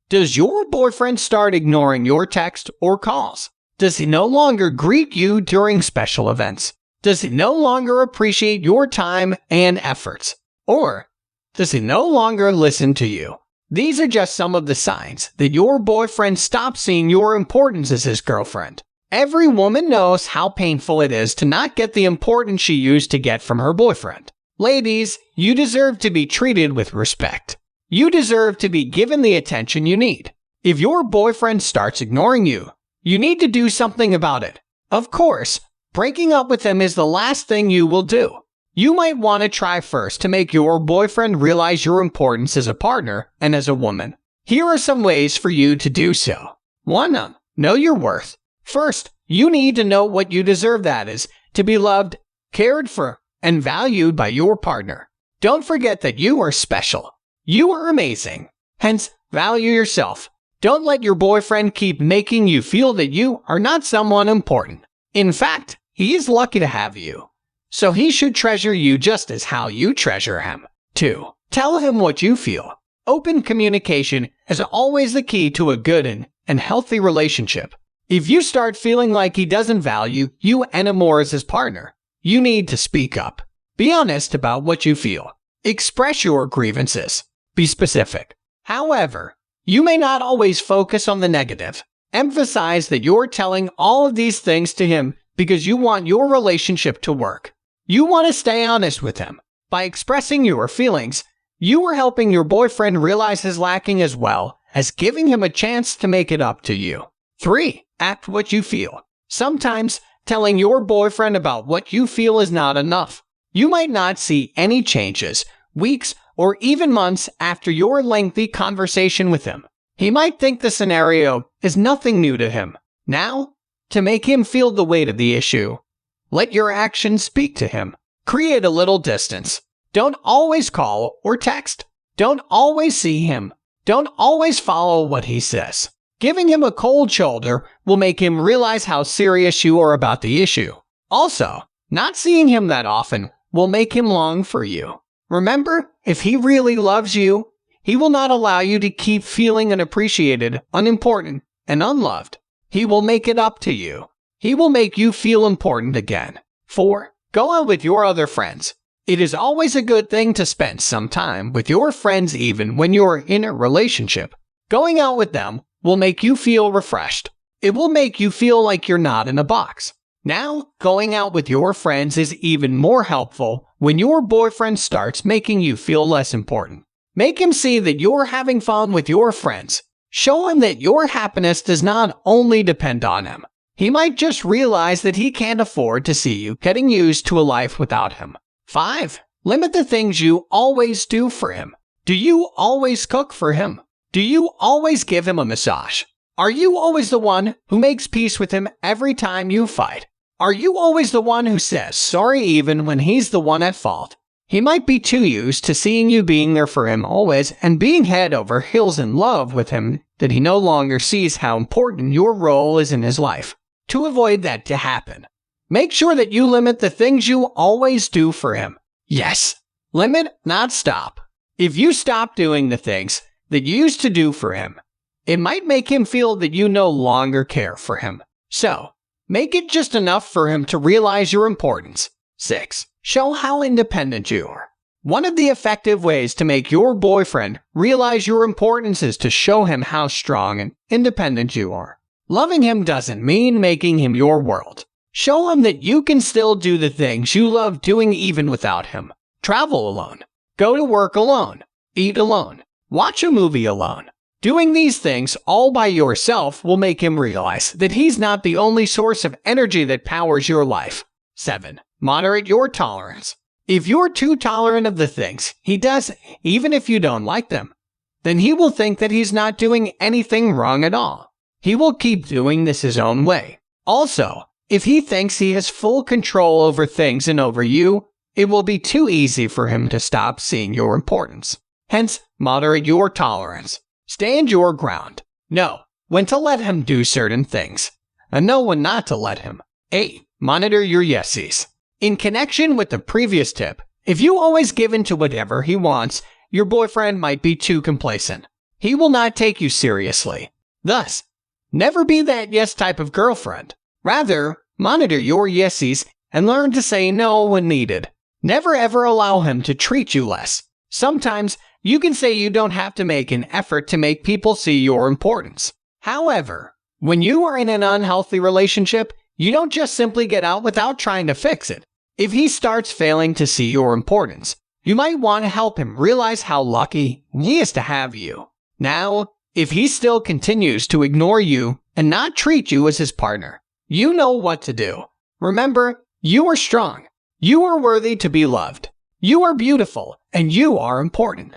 Does your boyfriend start ignoring your text or calls? Does he no longer greet you during special events? Does he no longer appreciate your time and efforts? Or does he no longer listen to you? These are just some of the signs that your boyfriend stops seeing your importance as his girlfriend. Every woman knows how painful it is to not get the importance she used to get from her boyfriend. Ladies, you deserve to be treated with respect. You deserve to be given the attention you need. If your boyfriend starts ignoring you, you need to do something about it. Of course, breaking up with him is the last thing you will do. You might want to try first to make your boyfriend realize your importance as a partner and as a woman. Here are some ways for you to do so. 1. Know your worth. First, you need to know what you deserve, that is, to be loved, cared for, and valued by your partner. Don't forget that you are special. You are amazing. Hence, value yourself. Don't let your boyfriend keep making you feel that you are not someone important. In fact, he is lucky to have you. So he should treasure you just as how you treasure him. 2. Tell him what you feel. Open communication is always the key to a good and healthy relationship. If you start feeling like he doesn't value you anymore as his partner, you need to speak up. Be honest about what you feel. Express your grievances. Be specific. However, you may not always focus on the negative. Emphasize that you're telling all of these things to him because you want your relationship to work. You want to stay honest with him. By expressing your feelings, you are helping your boyfriend realize his lacking as well as giving him a chance to make it up to you. 3. Act what you feel. Sometimes, telling your boyfriend about what you feel is not enough. You might not see any changes, weeks, or even months after your lengthy conversation with him. He might think the scenario is nothing new to him. Now, to make him feel the weight of the issue, let your actions speak to him. Create a little distance. Don't always call or text. Don't always see him. Don't always follow what he says. Giving him a cold shoulder will make him realize how serious you are about the issue. Also, not seeing him that often will make him long for you. Remember, if he really loves you, he will not allow you to keep feeling unappreciated, unimportant, and unloved. He will make it up to you. He will make you feel important again. 4. Go out with your other friends. It is always a good thing to spend some time with your friends even when you're in a relationship. Going out with them will make you feel refreshed. It will make you feel like you're not in a box. Now, going out with your friends is even more helpful when your boyfriend starts making you feel less important. Make him see that you're having fun with your friends. Show him that your happiness does not only depend on him. He might just realize that he can't afford to see you getting used to a life without him. 5. Limit the things you always do for him. Do you always cook for him? Do you always give him a massage? Are you always the one who makes peace with him every time you fight? Are you always the one who says sorry even when he's the one at fault? He might be too used to seeing you being there for him always and being head over heels in love with him that he no longer sees how important your role is in his life. To avoid that to happen, make sure that you limit the things you always do for him. Yes, limit, not stop. If you stop doing the things that you used to do for him, it might make him feel that you no longer care for him. So, make it just enough for him to realize your importance. 6. Show how independent you are. One of the effective ways to make your boyfriend realize your importance is to show him how strong and independent you are. Loving him doesn't mean making him your world. Show him that you can still do the things you love doing even without him. Travel alone. Go to work alone. Eat alone. Watch a movie alone. Doing these things all by yourself will make him realize that he's not the only source of energy that powers your life. 7. Moderate your tolerance. If you're too tolerant of the things he does, even if you don't like them, then he will think that he's not doing anything wrong at all. He will keep doing this his own way. Also, if he thinks he has full control over things and over you, it will be too easy for him to stop seeing your importance. Hence, moderate your tolerance. Stand your ground. Know when to let him do certain things, and know when not to let him. 8. Monitor your yesies. In connection with the previous tip, if you always give in to whatever he wants, your boyfriend might be too complacent. he will not take you seriously. Thus, never be that yes type of girlfriend. Rather, monitor your yeses and learn to say no when needed. Never ever allow him to treat you less. Sometimes, you can say you don't have to make an effort to make people see your importance. However, when you are in an unhealthy relationship, you don't just simply get out without trying to fix it. If he starts failing to see your importance, you might want to help him realize how lucky he is to have you. Now, if he still continues to ignore you and not treat you as his partner, you know what to do. Remember, you are strong. You are worthy to be loved. You are beautiful, and you are important.